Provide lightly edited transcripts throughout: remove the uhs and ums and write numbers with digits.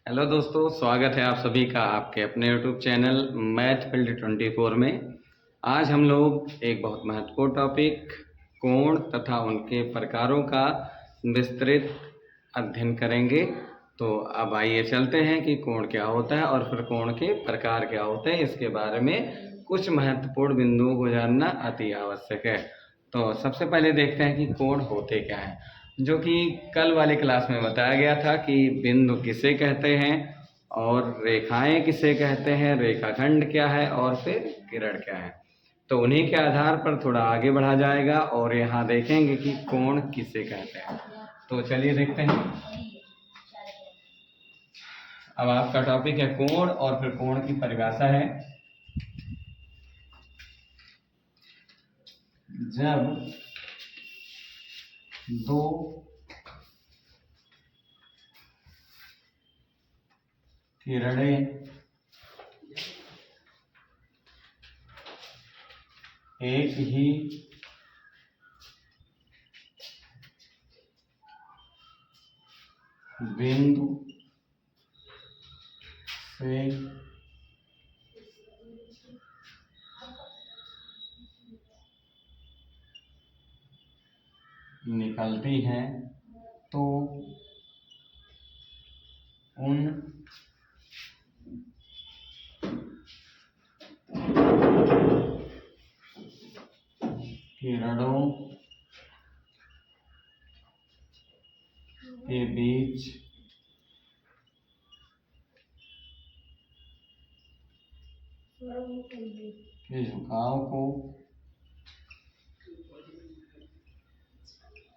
Hello दोस्तों, स्वागत है आप सभी का आपके अपने यूट्यूब चैनल मैथ फील्ड 24 में। आज हम लोग एक बहुत महत्वपूर्ण टॉपिक कोण तथा उनके प्रकारों का विस्तृत अध्ययन करेंगे। तो अब आइए चलते हैं कि कोण क्या होता है और फिर कोण के प्रकार क्या होते हैं, इसके बारे में कुछ महत्वपूर्ण बिंदुओं को जानना अति आवश्यक है। तो सबसे पहले देखते हैं कि कोण होते क्या हैं, जो कि कल वाली क्लास में बताया गया था कि बिंदु किसे कहते हैं और रेखाएं किसे कहते हैं, रेखाखंड क्या है और फिर किरण क्या है। तो उन्हीं के आधार पर थोड़ा आगे बढ़ा जाएगा और यहाँ देखेंगे कि कोण किसे कहते हैं। तो चलिए देखते हैं। अब आपका टॉपिक है कोण और फिर कोण की परिभाषा है, जब दो किरणें एक ही बिंदु से निकलती हैं तो उन किरणों के बीच के झुकाव को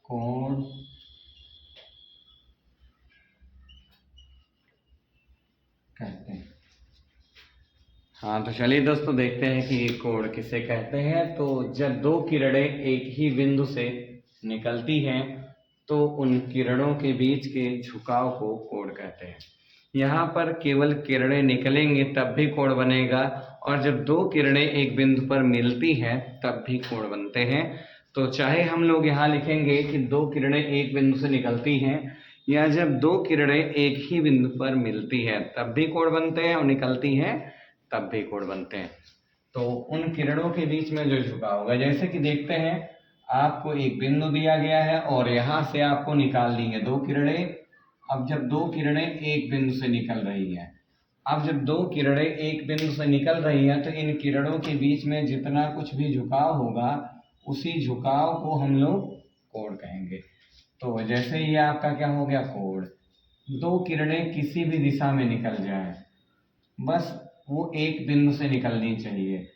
कोण कहते हैं। हाँ, तो चलिए दोस्तों देखते हैं कि कोण किसे कहते हैं। तो जब दो किरणें एक ही बिंदु से निकलती हैं तो उन किरणों के बीच के झुकाव को कोण कहते हैं। यहाँ पर केवल किरणें निकलेंगे तब भी कोण बनेगा, और जब दो किरणें एक बिंदु पर मिलती हैं तब भी कोण बनते हैं। तो चाहे हम लोग यहाँ लिखेंगे कि दो किरणें एक बिंदु से निकलती हैं, या जब दो किरणें एक ही बिंदु पर मिलती हैं तब भी कोण बनते हैं और निकलती हैं तब भी कोण बनते हैं। तो उन किरणों के बीच में जो झुकाव होगा, जैसे कि देखते हैं आपको एक बिंदु दिया गया है और यहाँ से आपको निकालनी है दो किरणें। अब जब दो किरणें एक बिंदु से निकल रही हैं, अब जब दो किरणें एक बिंदु से निकल रही हैं तो इन किरणों के बीच में जितना कुछ भी झुकाव होगा उसी झुकाव को हम लोग कोण कहेंगे। तो जैसे ये आपका क्या हो गया, कोण। दो किरणें किसी भी दिशा में निकल जाएं, बस वो एक बिंदु से निकलनी चाहिए।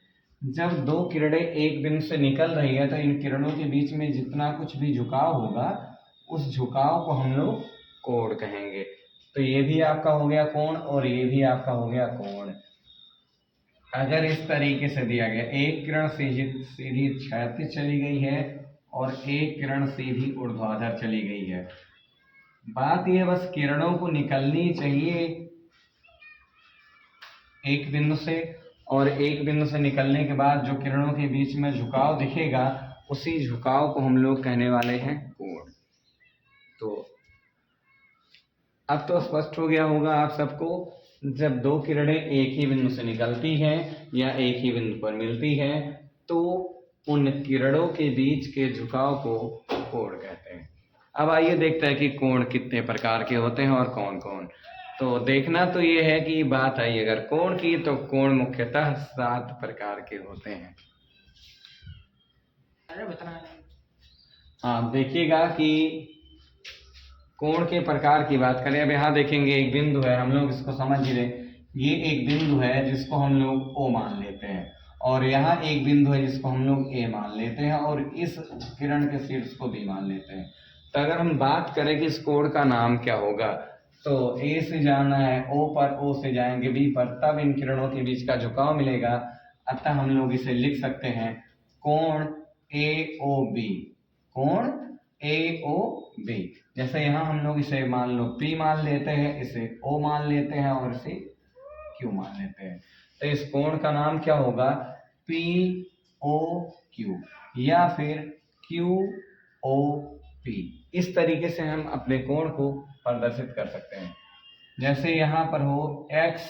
जब दो किरणें एक बिंदु से निकल रही है तो इन किरणों के बीच में जितना कुछ भी झुकाव होगा उस झुकाव को हम लोग कोण कहेंगे। तो ये भी आपका हो गया कोण और ये भी आपका हो गया कोण। अगर इस तरीके से दिया गया, एक किरण सीधी क्षैतिज चली गई है और एक किरण सीधी ऊर्ध्वाधर चली गई है, बात यह बस किरणों को निकलनी चाहिए एक बिंदु से, और एक बिंदु से निकलने के बाद जो किरणों के बीच में झुकाव दिखेगा उसी झुकाव को हम लोग कहने वाले हैं कोण। तो अब तो स्पष्ट हो गया होगा आप सबको, जब दो किरणें एक ही बिंदु से निकलती हैं या एक ही बिंदु पर मिलती हैं तो उन किरणों के बीच के झुकाव को कोण कहते हैं। अब आइए देखते हैं कि कोण कितने प्रकार के होते हैं और कौन कौन। तो देखना तो ये है कि बात आई अगर कोण की, तो कोण मुख्यतः 7 प्रकार के होते हैं। हाँ, देखिएगा कि कोण के प्रकार की बात करें। अब यहाँ देखेंगे एक बिंदु है, हम लोग इसको समझ ही रहे, ये एक बिंदु है जिसको हम लोग O मान लेते हैं, और यहाँ एक बिंदु है जिसको हम लोग A मान लेते हैं, और इस किरण के शीर्ष को B मान लेते हैं। तो अगर हम बात करें कि इस कोण का नाम क्या होगा, तो A से जाना है O पर, O से जाएंगे B पर, तब इन किरणों के बीच का झुकाव मिलेगा। अतः हम लोग इसे लिख सकते हैं कोण AOB, कोण AOB। जैसे यहाँ हम लोग इसे मान लो P मान लेते हैं, इसे O मान लेते हैं और इसे Q मान लेते हैं। तो इस कोण का नाम क्या होगा, POQ या फिर QOP। इस तरीके से हम अपने कोण को प्रदर्शित कर सकते हैं। जैसे यहाँ पर हो एक्स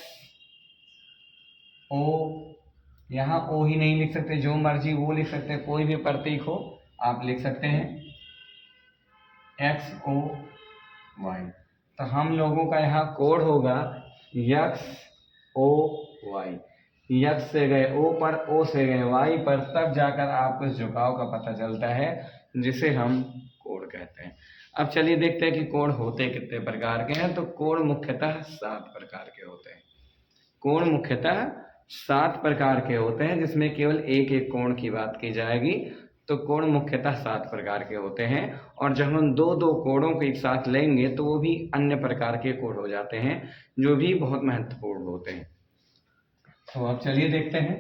ओ, यहाँ ओ ही नहीं लिख सकते, जो मर्जी वो लिख सकते, कोई भी प्रतीक हो आप लिख सकते हैं, एक्स ओ वाई। तो हम लोगों का यहाँ कोड होगा यक्स ओ वाई। यक्स से गए ओ पर, ओ से गए वाई पर, तब जाकर आपको इस झुकाव का पता चलता है, जिसे हम कोड कहते हैं। अब चलिए देखते हैं कि कोड होते कितने प्रकार के हैं। तो कोड मुख्यतः 7 प्रकार के होते हैं। कोण मुख्यतः 7 प्रकार के होते हैं, जिसमें केवल एक एक कोण की बात की जाएगी। तो कोण मुख्यतः 7 प्रकार के होते हैं, और जब हम दो दो कोणों को एक साथ लेंगे तो वो भी अन्य प्रकार के कोण हो जाते हैं, जो भी बहुत महत्वपूर्ण होते हैं। तो अब चलिए देखते हैं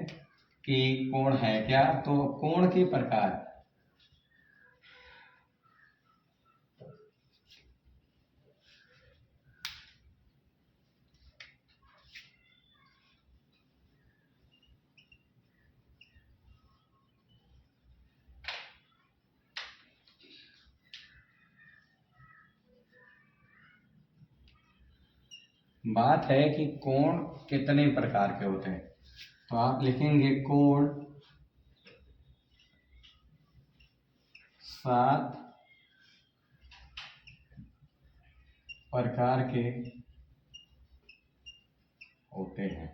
कि कोण है क्या। तो कोण के प्रकार, बात है कि कोण कितने प्रकार के होते हैं। तो आप लिखेंगे कोण 7 प्रकार के होते हैं।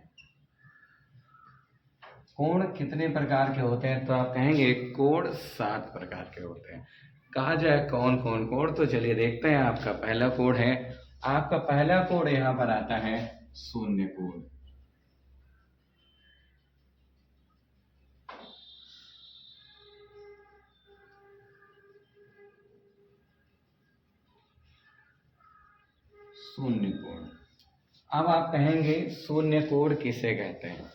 कोण कितने प्रकार के होते हैं, तो आप कहेंगे कोण 7 प्रकार के होते हैं। कहा जाए कौन कौन कोण, तो चलिए देखते हैं। आपका पहला कोण है, आपका पहला कोण यहाँ पर आता है शून्य कोण। शून्य कोण। अब आप कहेंगे शून्य कोण किसे कहते हैं।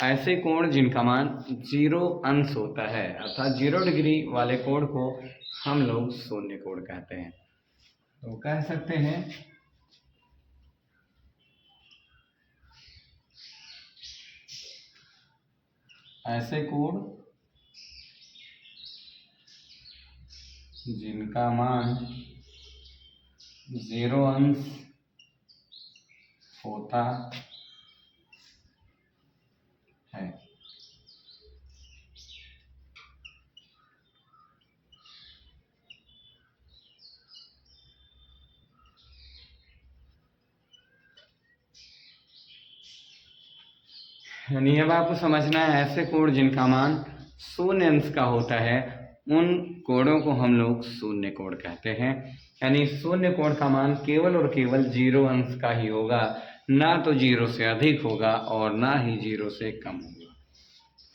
ऐसे कोण जिनका मान 0 अंश होता है, अर्थात 0 डिग्री वाले कोण को हम लोग शून्य कोण कहते हैं। तो कह सकते हैं ऐसे कोण जिनका मान 0 अंश होता है। यानी अब आपको समझना है, ऐसे कोण जिनका मान 0 अंश का होता है, उन कोणों को हम लोग शून्य कोण कहते हैं। यानी शून्य कोण का मान केवल और केवल 0 अंश का ही होगा, ना तो 0 से अधिक होगा और ना ही 0 से कम होगा।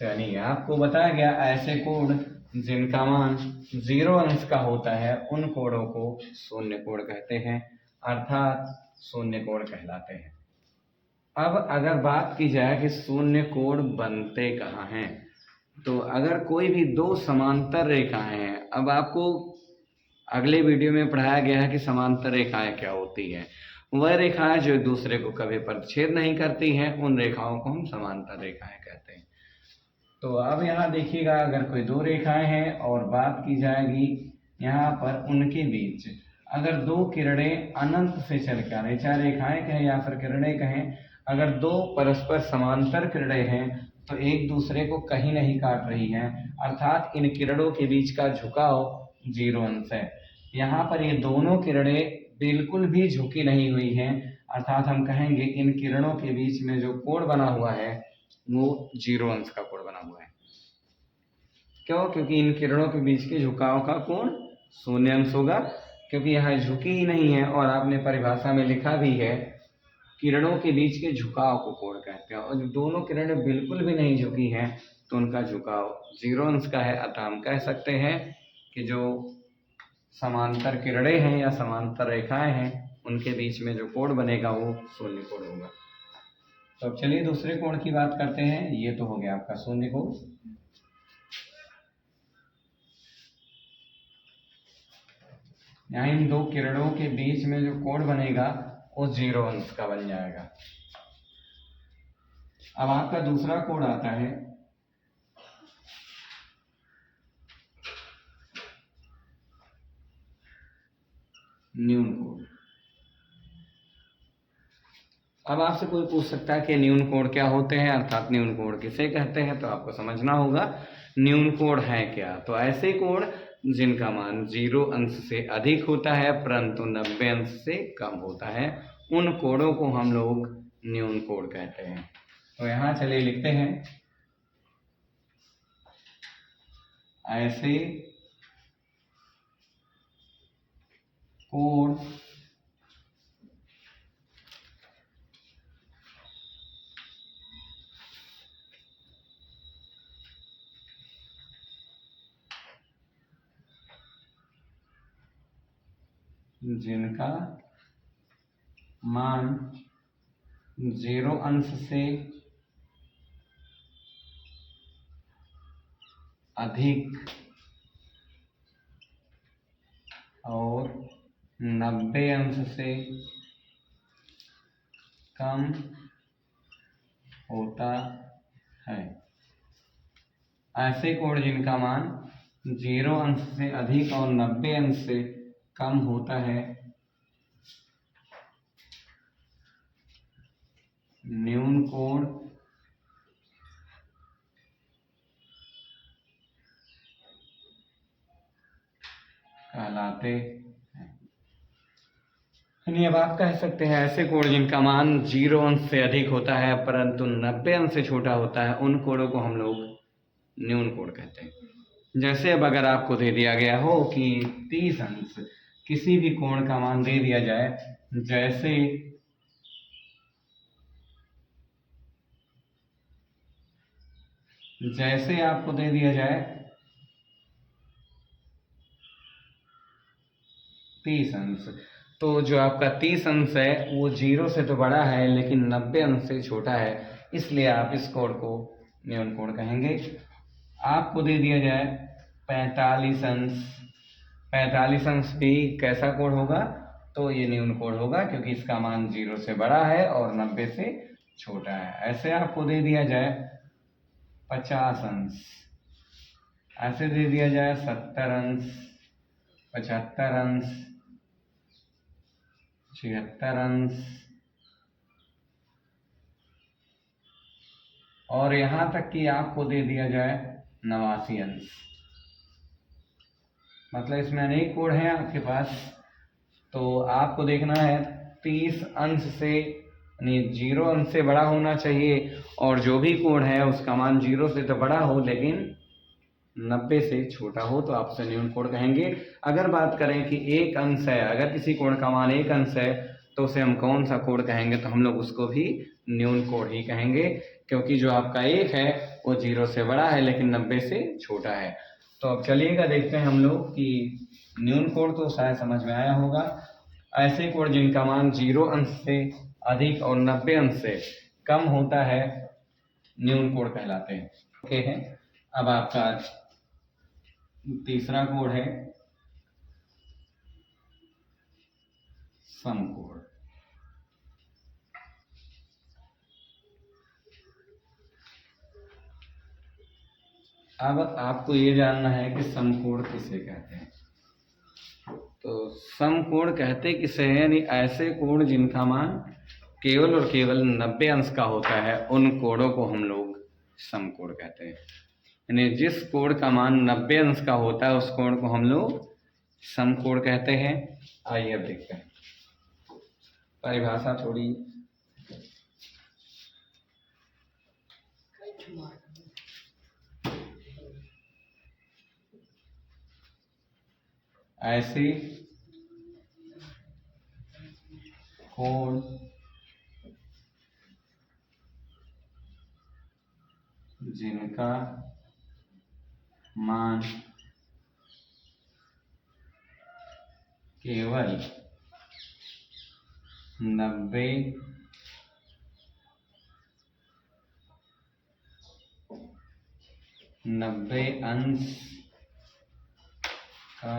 तो यानी आपको बताया गया ऐसे कोण जिनका मान 0 अंश का होता है, उन कोणों को शून्य कोण कहते हैं, अर्थात शून्य कोण कहलाते हैं। अब अगर बात की जाए कि शून्य कोण बनते कहाँ हैं, तो अगर कोई भी दो समांतर रेखाएं हैं, अब आपको अगले वीडियो में पढ़ाया गया है कि समांतर रेखाएं क्या होती हैं। वह रेखाएं जो एक दूसरे को कभी प्रतिच्छेद नहीं करती हैं, उन रेखाओं को हम समांतर रेखाएं कहते हैं। तो अब यहाँ देखिएगा, अगर कोई दो रेखाएं हैं और बात की जाएगी यहाँ पर उनके बीच, अगर दो किरणें अनंत से चल के आ रही, चाहे रेखाएं कहें या फिर किरणें कहें, अगर दो परस्पर समांतर किरणें हैं तो एक दूसरे को कहीं नहीं काट रही हैं, अर्थात इन किरणों के बीच का झुकाव 0 अंश है। यहाँ पर ये दोनों किरणें बिल्कुल भी झुकी नहीं हुई हैं, अर्थात हम कहेंगे इन किरणों के बीच में जो कोण बना हुआ है वो 0 अंश का कोण बना हुआ है। क्यों? क्योंकि इन किरणों के बीच के झुकाव का कोण 0 अंश होगा, क्योंकि यहाँ झुकी ही नहीं है, और आपने परिभाषा में लिखा भी है किरणों के बीच के झुकाव को कोण कहते हैं। और जो दोनों किरणें बिल्कुल भी नहीं झुकी हैं तो उनका झुकाव 0 अंश का है। अतः हम कह सकते हैं कि जो समांतर किरणें हैं या समांतर रेखाएं हैं, उनके बीच में जो कोण बनेगा वो शून्य कोण होगा। तो अब चलिए दूसरे कोण की बात करते हैं। ये तो हो गया आपका शून्य कोण। यहाँ इन दो किरणों के बीच में जो कोण बनेगा वो 0 अंश का बन जाएगा। अब आपका दूसरा कोण आता है न्यून कोण। अब आपसे कोई पूछ सकता है कि न्यून कोण क्या होते हैं, अर्थात न्यून कोण किसे कहते हैं, तो आपको समझना होगा न्यून कोण है क्या। तो ऐसे कोण जिनका मान 0 अंश से अधिक होता है परंतु 90 अंश से कम होता है, उन कोणों को हम लोग न्यून कोण कहते हैं। तो यहाँ चलिए लिखते हैं, ऐसे कोण जिनका मान 0 अंश से अधिक और 90 अंश से कम होता है। ऐसे कोण जिनका मान 0 अंश से अधिक और 90 अंश से कम होता है, न्यून कोण कहलाते हैं। यानी अब आप कह सकते हैं ऐसे कोण जिनका मान 0 अंश से अधिक होता है परंतु 90 अंश से छोटा होता है, उन कोणों को हम लोग न्यून कोण कहते हैं। जैसे अब अगर आपको दे दिया गया हो कि 30 अंश किसी भी कोण का मान दे दिया जाए, जैसे आपको दे दिया जाए 30 अंश, तो जो आपका 30 अंश है वो 0 से तो बड़ा है लेकिन 90 अंश से छोटा है, इसलिए आप इस कोण को न्यून कोण कहेंगे। आपको दे दिया जाए 45 अंश, 45 अंश भी कैसा कोण होगा, तो ये न्यून कोण होगा क्योंकि इसका मान 0 से बड़ा है और 90 से छोटा है। ऐसे आपको दे दिया जाए 50 अंश, ऐसे दे दिया जाए 70 अंश, 75 अंश, 76 अंश और यहां तक कि आपको दे दिया जाए 89 अंश। मतलब इसमें अनेक कोण हैं आपके पास, तो आपको देखना है 30 अंश से यानी 0 अंश से बड़ा होना चाहिए और जो भी कोण है उसका मान 0 से तो बड़ा हो लेकिन 90 से छोटा हो, तो आप उसे न्यून कोण कहेंगे। अगर बात करें कि 1 अंश है, अगर किसी कोण का मान 1 अंश है तो उसे हम कौन सा कोण कहेंगे, तो हम लोग उसको भी न्यून कोण ही कहेंगे क्योंकि जो आपका 1 है वो 0 से बड़ा है लेकिन 90 से छोटा है। तो अब चलिएगा देखते हैं हम लोग कि न्यून कोण तो शायद समझ में आया होगा। ऐसे कोण जिनका मान 0 अंश से अधिक और 90 अंश से कम होता है, न्यून कोण कहलाते हैं। ओके है। अब आपका तीसरा कोण है समकोण। अब आपको ये जानना है कि समकोण किसे कहते हैं। तो समकोण कहते किसे हैं, यानी ऐसे कोण जिनका मान केवल और केवल 90 अंश का होता है, उन कोणों को हम लोग समकोण कहते हैं। यानी जिस कोण का मान 90 अंश का होता है उस कोण को हम लोग समकोण कहते हैं। आइए अब देखते हैं परिभाषा थोड़ी। ऐसे कोण जिनका मान केवल 90 अंश का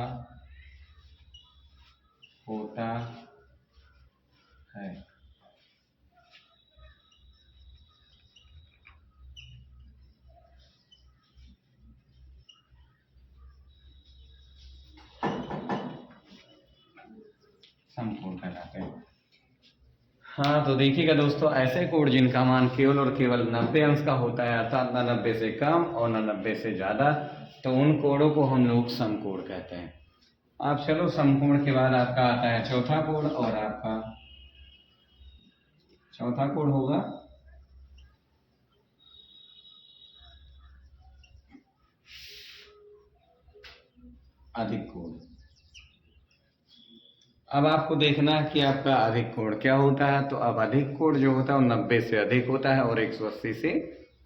होता है, समकोण कहलाते हैं। हाँ तो देखिएगा दोस्तों, ऐसे कोड जिनका मान केवल और केवल 90 अंश का होता है, अर्थात ना 90 से कम और ना 90 से ज़्यादा, तो उन कोडों को हम लोग समकोड कहते हैं। अब चलो, समकोण के बाद आपका आता है चौथा कोड, और आपका चौथा कोड होगा अधिक कोड। अब आपको देखना है कि आपका अधिक कोड क्या होता है। तो अब अधिक कोड जो होता है वो 90 से अधिक होता है और 180 से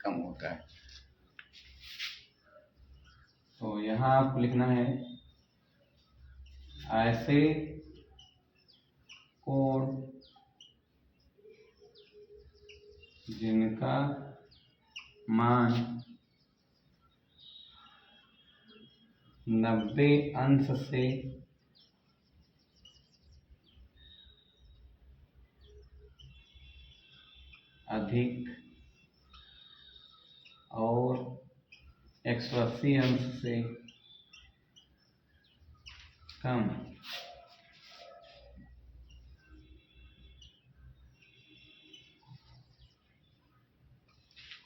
कम होता है। तो यहाँ आपको लिखना है ऐसे कोड जिनका मान 90 अंश से अधिक और 180 अंश से कम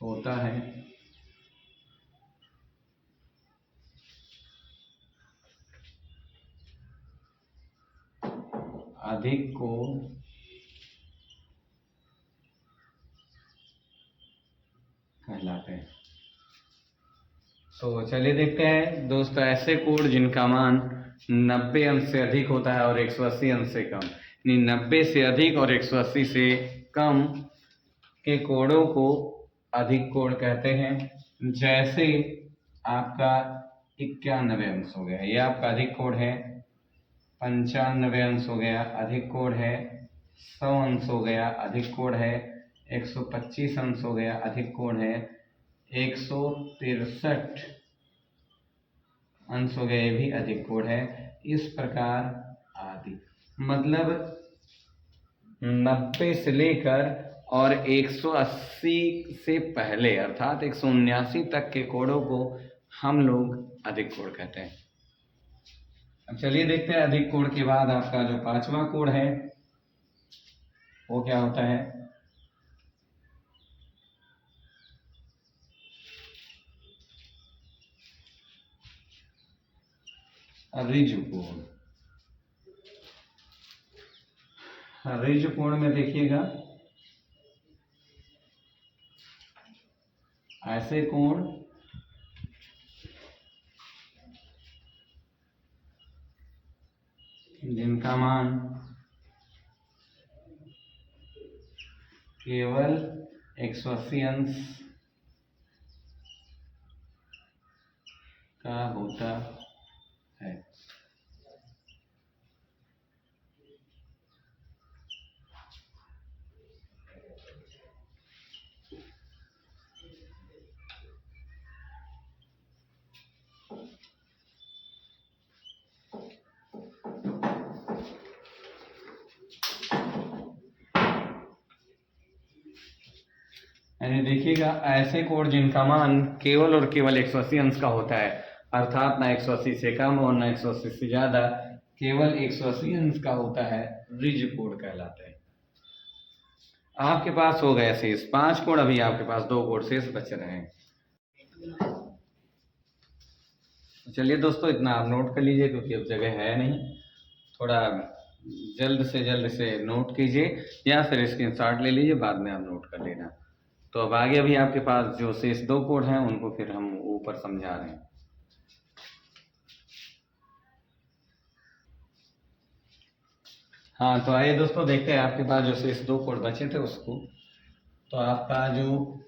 होता है, अधिक कोड कहलाते हैं। तो चलिए देखते हैं दोस्तों, ऐसे कोड जिनका मान 90 अंश से अधिक होता है और 180 अंश से कम, यानी 90 से अधिक और 180 से कम के कोडों को अधिक कोड कहते हैं। जैसे आपका 91 अंश हो गया, ये आपका अधिक कोड है। 95 अंश हो गया, अधिक कोड है। 100 अंश हो गया, अधिक कोड है। 125 अंश हो गया, अधिक कोड है। 163 अंश हो गया, ये भी अधिक कोड है। इस प्रकार आदि, मतलब 90 से लेकर और 180 से पहले अर्थात 179 तक के कोडों को हम लोग अधिक कोड कहते हैं। अब चलिए देखते हैं, अधिक कोड के बाद आपका जो पांचवा कोड है वो क्या होता है। Ridge code. रिज कोड में देखिएगा, ऐसे कोण जिनका मान केवल 180 अंश का होता है। यानी देखिएगा, ऐसे कोड जिनका मान केवल और केवल 180 अंश का होता है, अर्थात ना 180 से कम और ना 180 से ज्यादा, केवल 180 अंश का होता है, रिज कोड कहलाते हैं। आपके पास हो गए शेष 5 कोड, अभी आपके पास 2 कोड शेष बच रहे हैं। चलिए दोस्तों, इतना आप नोट कर लीजिए क्योंकि अब जगह है नहीं। थोड़ा जल्द से जल्द से नोट कीजिए या फिर स्क्रीनशॉट ले लीजिए, बाद में आप नोट कर लेना। तो अब आगे अभी आपके पास जो शेष 2 कोड हैं उनको फिर हम ऊपर समझा रहे हैं। हाँ तो आइए दोस्तों, देखते हैं आपके पास जो शेष 2 कोड बचे थे उसको। तो आपका जो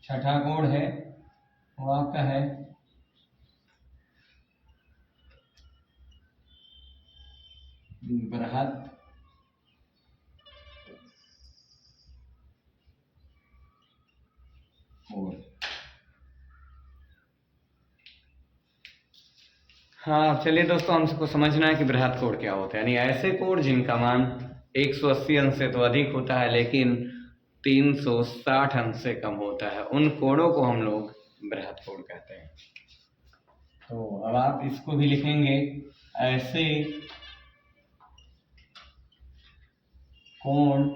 छठा कोड है वो आपका है बृहत कोड। हाँ चलिए दोस्तों, हम सबको समझना है कि बृहत कोड क्या होता है। यानी ऐसे कोड जिनका मान 180 अंश से तो अधिक होता है लेकिन 360 अंश से कम होता है, उन कोडों को हम लोग बृहत कोड कहते हैं। तो अब आप इसको भी लिखेंगे, ऐसे कोण,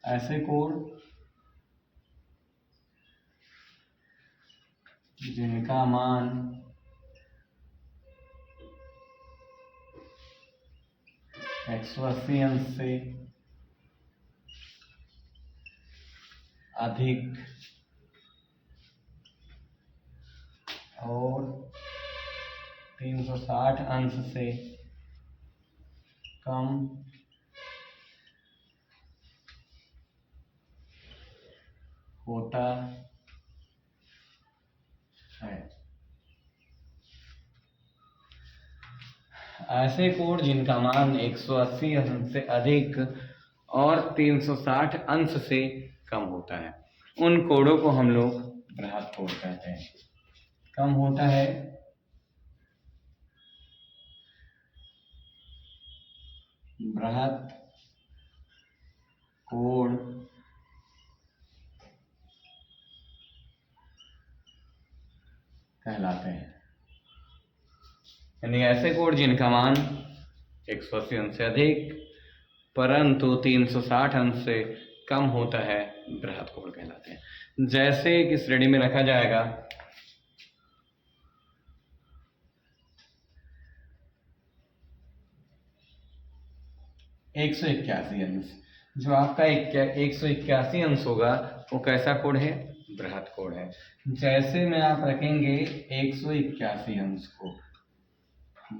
ऐसे कोण जिनका मान 180 अंश से अधिक और 360 अंश से कम होता है। ऐसे कोण जिनका मान 180 अंश से अधिक और 360 अंश से कम होता है, उन कोणों को हम लोग बृहद कोण कहते हैं। कम होता है बृहद कोण कहलाते हैं। यानी ऐसे कोण जिनका मान 180 अंश से अधिक परंतु 360 अंश से कम होता है बृहद कोण कहलाते हैं। जैसे कि श्रेणी में रखा जाएगा 181 अंश, जो आपका 181 अंश होगा वो कैसा कोण है? बृहद कोण है। जैसे में आप रखेंगे 181 अंश को,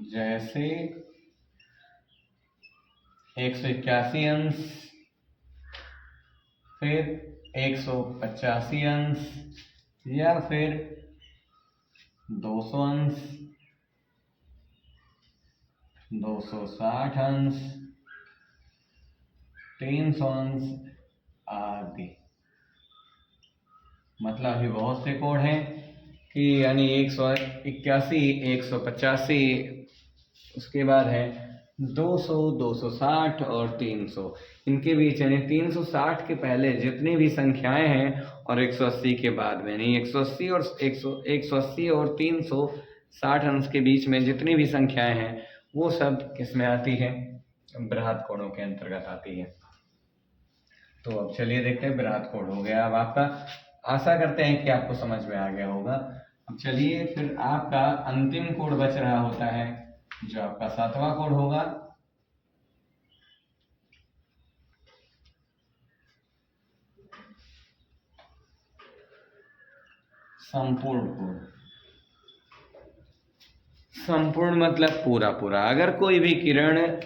जैसे 181 अंश, फिर 185 अंश या फिर 200 अंश, 260 अंश, 300 अंश आदि। मतलब अभी बहुत से कोण हैं कि यानी 181, 185, उसके बाद है 200, 260 और 300। इनके बीच यानी 360 के पहले जितनी भी संख्याएं हैं और 180 के बाद में, यानी 180 और 180 और 360 अंश के बीच में जितनी भी संख्याएं हैं वो सब किसमें आती है? बृहद कोणों के अंतर्गत आती है। तो अब चलिए देखते हैं, बृहद कोण हो गया अब आपका। आशा करते हैं कि आपको समझ में आ गया होगा। अब चलिए फिर आपका अंतिम कोण बच रहा होता है जो आपका 7वां कोण होगा, संपूर्ण कोण। संपूर्ण मतलब पूरा पूरा। अगर कोई भी किरण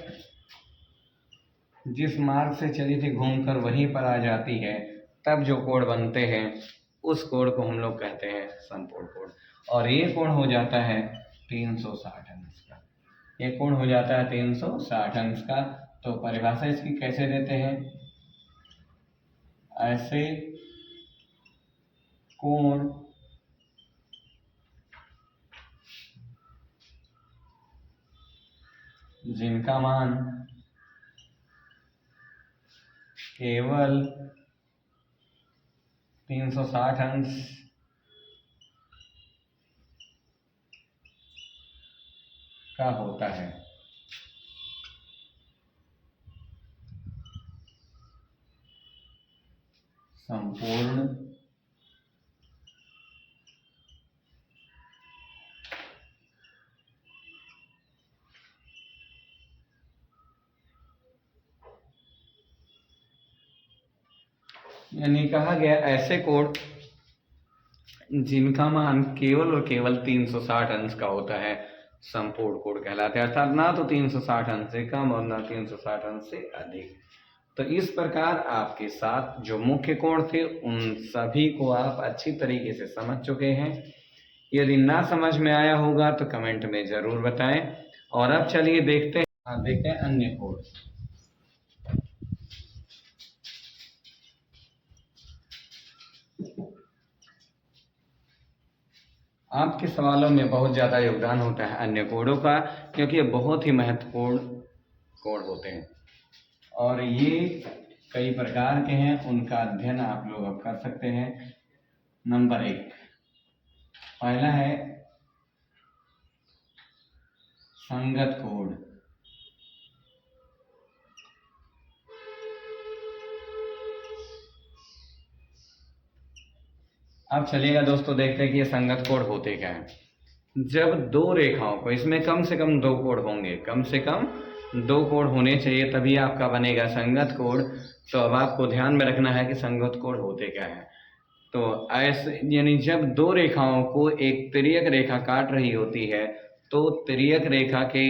जिस मार्ग से चली थी घूमकर वहीं पर आ जाती है तब जो कोण बनते हैं उस कोण को हम लोग कहते हैं संपूर्ण कोण। और ये कोण हो जाता है 360 अंश का। ये कोण हो जाता है 360 अंश का। तो परिभाषा इसकी कैसे देते हैं? ऐसे कोण जिनका मान केवल 360 अंश का होता है, संपूर्ण यानी कहा गया ऐसे कोण जिनका मान केवल और केवल 360 अंश का होता है संपूर्ण कोण कहलाते हैं। अर्थात ना तो 360 अंश से कम और ना 360 अंश से अधिक। तो इस प्रकार आपके साथ जो मुख्य कोण थे उन सभी को आप अच्छी तरीके से समझ चुके हैं। यदि ना समझ में आया होगा तो कमेंट में जरूर बताएं। और अब चलिए देखते हैं अन्य कोण। आपके सवालों में बहुत ज़्यादा योगदान होता है अन्य कोणों का, क्योंकि ये बहुत ही महत्वपूर्ण कोण होते हैं और ये कई प्रकार के हैं। उनका अध्ययन आप लोग अब कर सकते हैं। नंबर 1, पहला है संगत कोण। अब चलिएगा दोस्तों, देखते हैं कि ये संगत कोण होते क्या है। जब दो रेखाओं को, इसमें कम से कम दो कोण होंगे, कम से कम दो कोण होने चाहिए, तभी आपका बनेगा संगत कोण। तो अब आपको ध्यान में रखना है कि संगत कोण होते क्या है। तो ऐसे यानी जब दो रेखाओं को एक तिर्यक रेखा काट रही होती है, तो तिर्यक रेखा के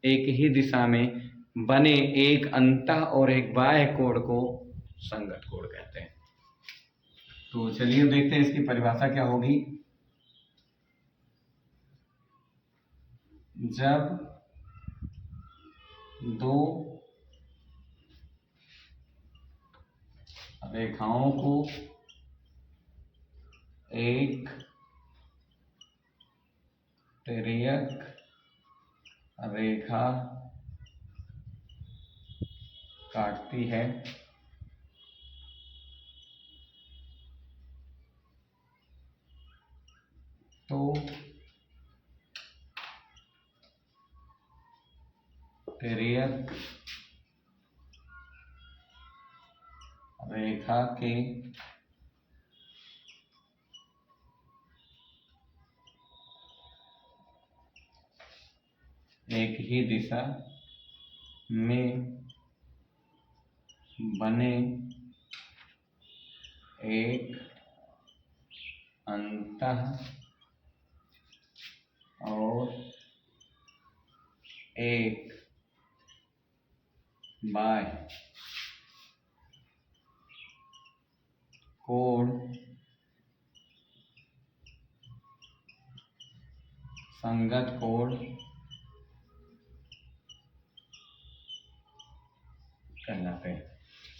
एक ही दिशा में बने एक अंतः और एक बाह्य कोण को संगत कोण कहते हैं। तो चलिए देखते हैं इसकी परिभाषा क्या होगी। जब दो रेखाओं को एक तिर्यक रेखा काटती है, तो तिर्यक रेखा के एक ही दिशा में बने एक अंतः और एक बाह्य कोण संगत कोण कहलाते हैं।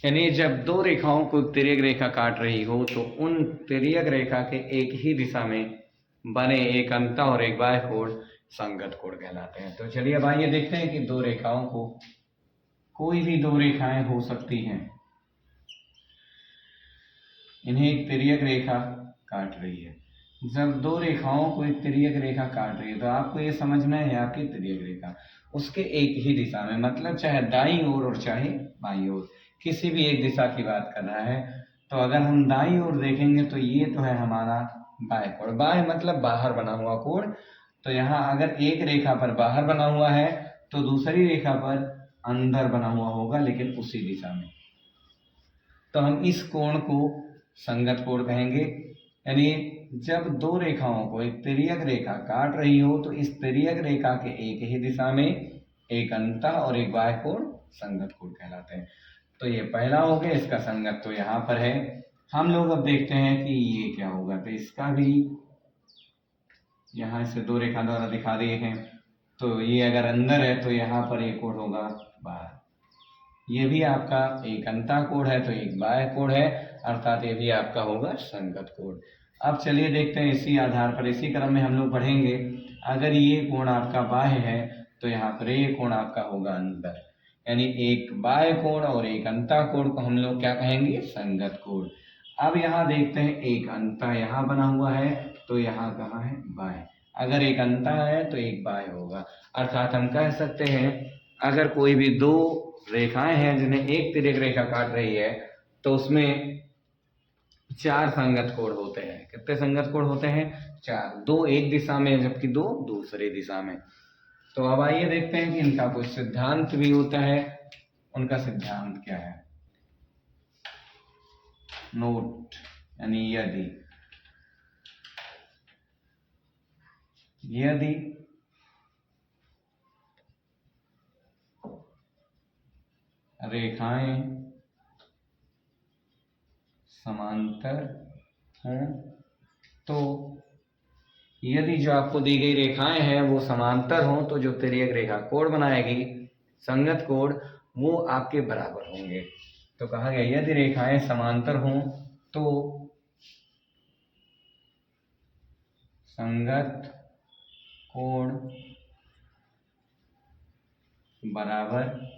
यानी जब दो रेखाओं को तिर्यक रेखा काट रही हो, तो उन तिर्यक रेखा के एक ही दिशा में बने एक अंतः और एक बाह्य कोण संगत कोण कहलाते हैं। तो चलिए अब आइए देखते हैं कि दो रेखाओं को, कोई भी दो रेखाएं हो सकती हैं, इन्हें एक तिर्यक रेखा काट रही है। जब दो रेखाओं को एक तिर्यक रेखा काट रही है, तो आपको ये समझना है आपकी तिर्यक रेखा उसके एक ही दिशा में, मतलब चाहे दाईं ओर और चाहे बाईं ओर, किसी भी एक दिशा की बात कर रहा है। तो अगर हम दाईं ओर देखेंगे तो ये तो है हमारा बाह्य कोण, बाह्य मतलब बाहर बना हुआ कोण। तो यहाँ अगर एक रेखा पर बाहर बना हुआ है, तो दूसरी रेखा पर अंदर बना हुआ होगा, लेकिन उसी दिशा में। तो हम इस कोण को संगत कोण कहेंगे। यानी जब दो रेखाओं को एक तिर्यक रेखा काट रही हो, तो इस तिर्यक रेखा के एक ही दिशा में एक अंतः और एक बाह्य कोण संगत कोण कहलाते हैं। तो ये पहला हो गया, इसका संगत तो यहाँ पर है। हम लोग अब देखते हैं कि ये क्या होगा। तो इसका भी यहाँ से दो रेखा द्वारा दिखा दिए हैं। तो ये अगर अंदर है तो यहाँ पर एक कोण होगा बाहर। ये भी आपका एक अंतः कोण है तो एक बाह्य कोण है, अर्थात ये भी आपका होगा संगत कोण। अब चलिए देखते हैं, इसी आधार पर इसी क्रम में हम लोग पढ़ेंगे। अगर ये कोण आपका बाह्य है तो यहाँ पर ये कोण आपका होगा अंदर, यानी एक बाह्य कोण और एक अंतः कोण को हम लोग क्या कहेंगे, संगत कोण। अब यहाँ देखते हैं, एक अंतः यहाँ बना हुआ है तो यहाँ कहाँ है, बाह्य। अगर एक अंतः है तो एक बाह्य होगा, अर्थात हम कह सकते हैं अगर कोई भी दो रेखाएं हैं जिन्हें एक तिर्यक रेखा काट रही है, तो उसमें चार संगत कोण होते हैं। कितने संगत कोण होते हैं, चार। दो एक दिशा में जबकि दो दूसरी दिशा में। तो अब आइए देखते हैं कि इनका कुछ सिद्धांत भी होता है। उनका सिद्धांत क्या है, नोट, यानी यदि रेखाएं समांतर हों, तो यदि जो आपको दी गई रेखाएं हैं वो समांतर हों, तो जो तिर्यक रेखा कोण बनाएगी संगत कोण, वो आपके बराबर होंगे। तो कहा गया यदि रेखाएं समांतर हों तो संगत कोण बराबर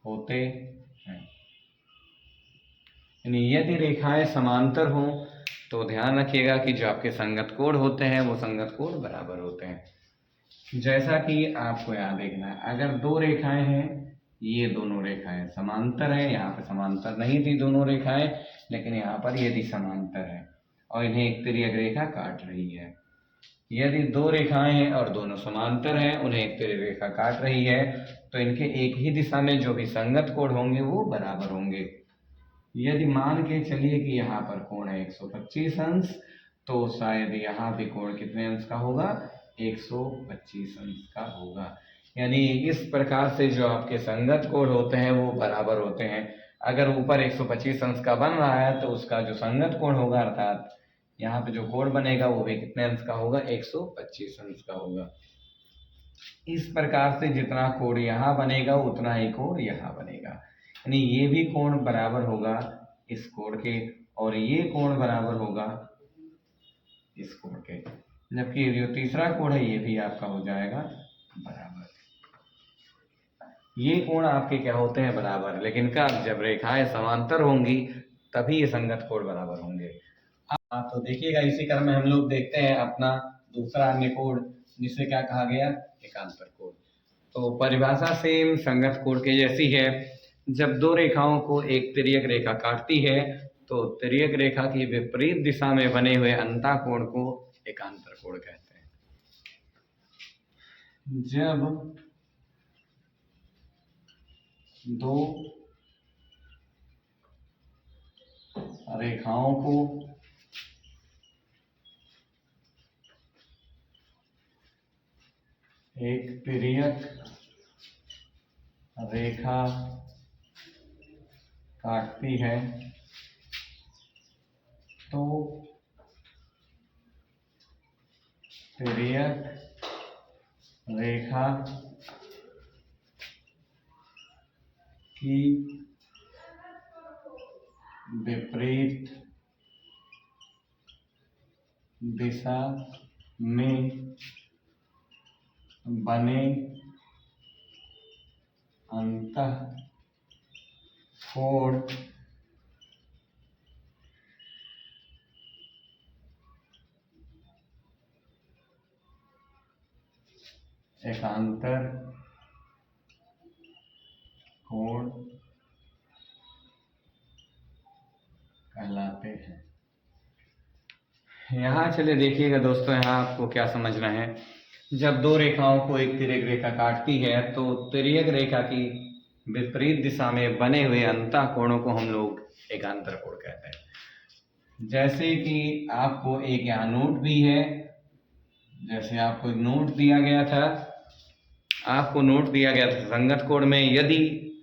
होते हैं। यानी यदि रेखाएं समांतर हों तो ध्यान रखिएगा कि जो आपके संगत कोण होते हैं वो संगत कोण बराबर होते हैं। जैसा कि आपको यहाँ देखना है, अगर दो रेखाएं हैं, ये दोनों रेखाएं समांतर है, यहाँ पे समांतर नहीं थी दोनों रेखाएं, लेकिन यहाँ पर यदि समांतर है और इन्हें एक तिर्यक रेखा काट रही है। यदि दो रेखाएं हैं और दोनों समांतर हैं, उन्हें एक तिर्यक रेखा काट रही है, तो इनके एक ही दिशा में जो भी संगत कोण होंगे वो बराबर होंगे। यदि मान के चलिए कि यहाँ पर कोण है 125 अंश, तो शायद यहाँ भी कोण कितने अंश का होगा, 125 अंश का होगा। यानी इस प्रकार से जो आपके संगत कोण होते हैं वो बराबर होते हैं। अगर ऊपर 125 अंश का बन रहा है तो उसका जो संगत कोण होगा, अर्थात यहाँ पे जो कोण बनेगा वो भी कितने अंश का होगा, 125 अंश का होगा। इस प्रकार से जितना कोण यहाँ बनेगा उतना ही कोण यहाँ बनेगा, यानी ये भी कोण बराबर होगा इस कोण के और ये कोण बराबर होगा इस कोण के, जबकि जो तीसरा कोण है ये भी आपका हो जाएगा बराबर। ये कोण आपके क्या होते हैं, बराबर, लेकिन कब, जब रेखाएं समांतर होंगी तभी ये संगत कोण बराबर होंगे। तो देखिएगा इसी क्रम में हम लोग देखते हैं अपना दूसरा अन्य कोण, जिसे क्या कहा गया, एकांतर कोण। तो परिभाषा सेम संगत कोण के जैसी है। जब दो रेखाओं को एक तिर्यक रेखा काटती है तो तिर्यक रेखा की विपरीत दिशा में बने हुए अंतःकोण को एकांतर कोण कहते हैं। जब दो रेखाओं को एक तिर्यक रेखा काटती है तो तिर्यक रेखा की विपरीत दिशा में बने अंतःकोण एकांतर कोण कहलाते हैं। यहाँ चलिए देखिएगा दोस्तों, यहाँ आपको क्या समझना है। जब दो रेखाओं को एक तिर्यक रेखा काटती है तो तिर्यक रेखा की विपरीत दिशा में बने हुए अंतःकोणों को हम लोग एकांतर कोण कहते हैं। जैसे कि आपको एक यहाँ नोट भी है, जैसे आपको एक नोट दिया गया था, संगत कोण में यदि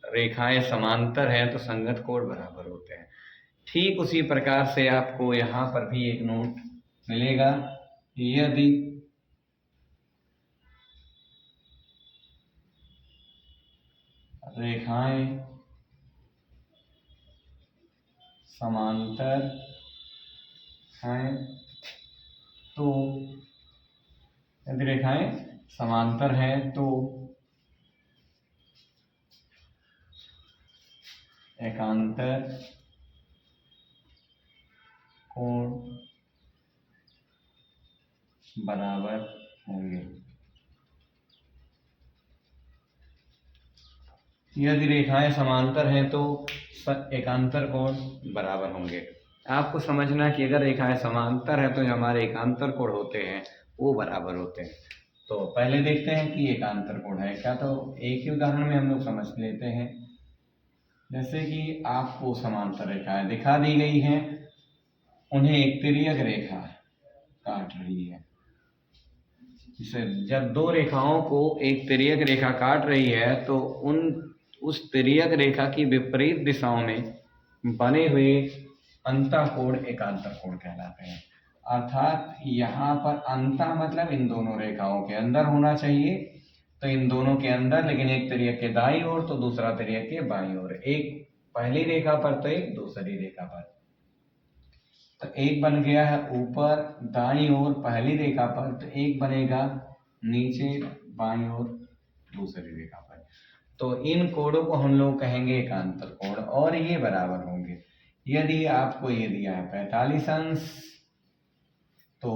रेखाएं समांतर हैं तो संगत कोण बराबर होते हैं। ठीक उसी प्रकार से आपको यहाँ पर भी एक नोट मिलेगा, यदि रेखाएं समांतर हैं तो एकांतर कोण बराबर होंगे। यदि रेखाएं समांतर हैं तो एकांतर कोण बराबर होंगे। आपको समझना कि अगर रेखाएं समांतर है तो जो हमारे एकांतर कोण होते हैं वो बराबर होते हैं। तो पहले देखते हैं कि एकांतर कोण है क्या, तो एक ही उदाहरण में हम लोग समझ लेते हैं। जैसे कि आपको समांतर रेखाएं दिखा दी गई हैं, उन्हें एक तिर्यक रेखा काट रही है। जब दो रेखाओं को एक तिर्यक रेखा काट रही है तो उस तिर्यक रेखा की विपरीत दिशाओं में बने हुए अंतःकोण एकांतर कोण कहलाते हैं। अर्थात यहाँ पर अंतः मतलब इन दोनों रेखाओं के अंदर होना चाहिए, तो इन दोनों के अंदर, लेकिन एक तिर्यक के दाईं ओर तो दूसरा तिर्यक के बाईं ओर, एक पहली रेखा पर तो एक दूसरी रेखा पर। तो एक बन गया है ऊपर दाईं ओर पहली रेखा पर, तो एक बनेगा नीचे बाईं ओर दूसरी रेखा पर। तो इन कोणों को हम लोग कहेंगे एकांतर कोण और ये बराबर होंगे। यदि आपको ये दिया है 45 अंश तो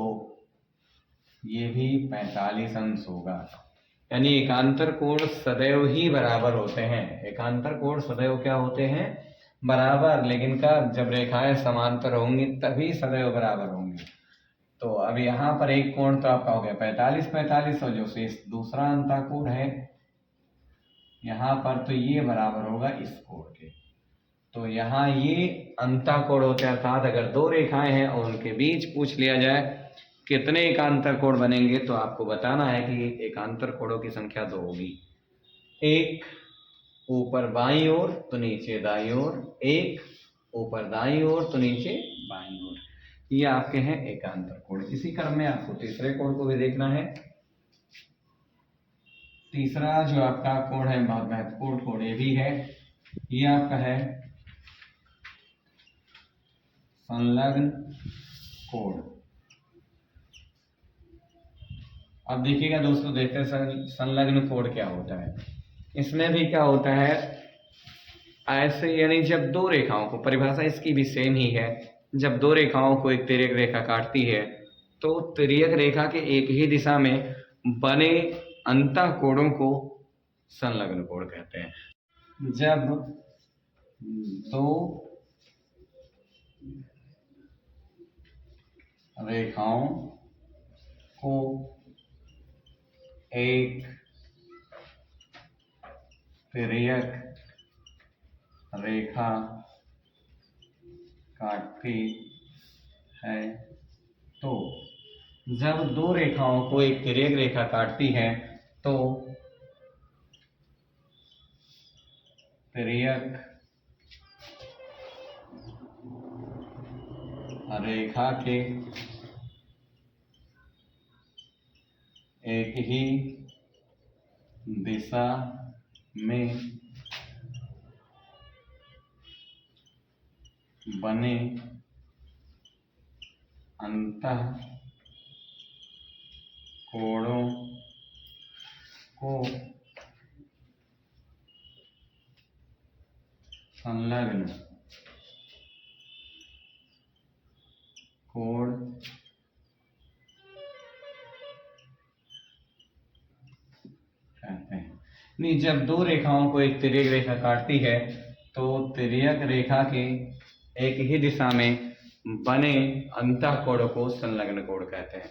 ये भी 45 अंश होगा। यानी एकांतर कोण सदैव ही बराबर होते हैं। एकांतर कोण सदैव क्या होते हैं? बराबर। लेकिन कब? जब रेखाएं समांतर होंगी तभी सदैव बराबर होंगी। तो अब यहाँ पर एक कोण तो आपका हो गया 45-45, और जो शेष दूसरा अंतःकोण है यहाँ पर, तो ये बराबर होगा इस कोण के। तो यहाँ ये अंतःकोण होते हैं, अर्थात अगर दो रेखाएं हैं और उनके बीच पूछ लिया जाए कितने एकांतर कोण बनेंगे, तो आपको बताना है कि एकांतर कोणों की संख्या 2 होगी। एक ऊपर बाईं ओर तो नीचे दाईं ओर, एक ऊपर दाईं ओर तो नीचे बाईं ओर, ये आपके हैं एकांतर कोण। इसी क्रम में आपको तीसरे कोण को भी देखना है। तीसरा जो आपका कोण है बहुत महत्वपूर्ण कोण ये भी है, ये आपका है संलग्न कोण। अब देखिएगा दोस्तों, देखते हैं संलग्न कोण क्या होता है। इसमें भी क्या होता है, ऐसे यानी जब दो रेखाओं को, परिभाषा इसकी भी सेम ही है, जब दो रेखाओं को एक तिर्यक रेखा काटती है तो तिर्यक रेखा के एक ही दिशा में बने अंतःकोणों को संलग्न कोण कहते हैं। जब दो रेखाओं को एक तिर्यक रेखा काटती है, तो जब दो रेखाओं को एक तिर्यक रेखा काटती है तो तिर्यक रेखा के एक ही दिशा में बने अंतःकोणों को संलग्न कोण कहते हैं। नहीं, जब दो रेखाओं को एक तिर्यक रेखा काटती है तो तिर्यक रेखा के एक ही दिशा में बने अंतःकोण को संलग्न कोण कहते हैं।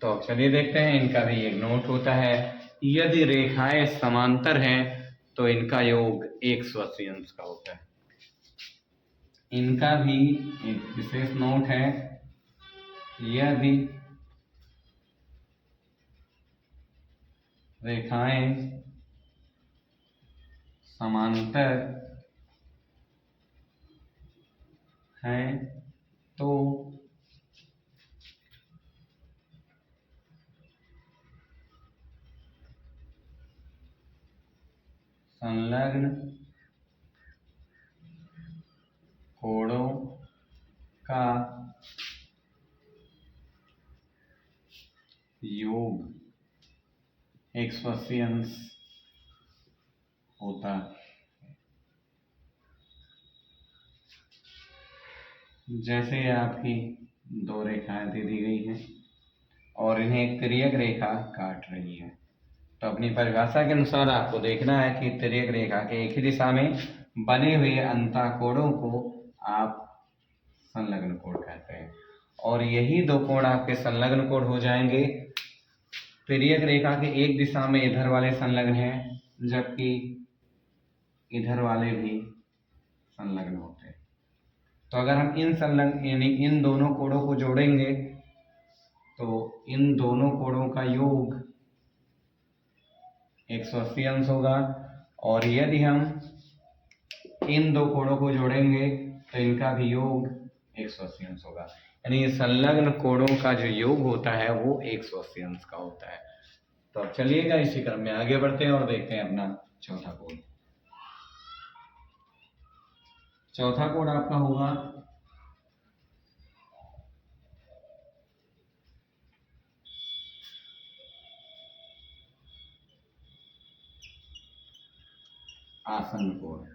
तो चलिए देखते हैं, इनका भी एक नोट होता है। यदि रेखाएं समांतर हैं तो इनका योग 180 अंश का होता है। इनका भी एक विशेष नोट है, यदि रेखाएं समांतर हैं तो संलग्न कोणों का योग 180 अंश होता है। जैसे आपकी दो रेखाएं दे दी गई हैं और इन्हें एक तिर्यक रेखा काट रही है, तो अपनी परिभाषा के अनुसार आपको देखना है कि तिर्यक रेखा के एक ही दिशा में बने हुए अंतःकोणों को आप संलग्न कोण कहते हैं। और यही दो कोण आपके संलग्न कोण हो जाएंगे। तिर्यक रेखा के एक दिशा में इधर वाले संलग्न हैं, जबकि इधर वाले भी संलग्न होते हैं। तो अगर हम इन संलग्न यानी इन दोनों कोणों को जोड़ेंगे तो इन दोनों कोणों का योग 180 अंश होगा, और यदि हम इन दो कोणों को जोड़ेंगे तो इनका भी योग 180 अंश होगा। यानी संलग्न कोणों का जो योग होता है वो 180 अंश का होता है। तो अब चलिएगा इसी क्रम में आगे बढ़ते हैं और देखते हैं अपना चौथा कोण। चौथा कोण आपका होगा आसन्न कोण।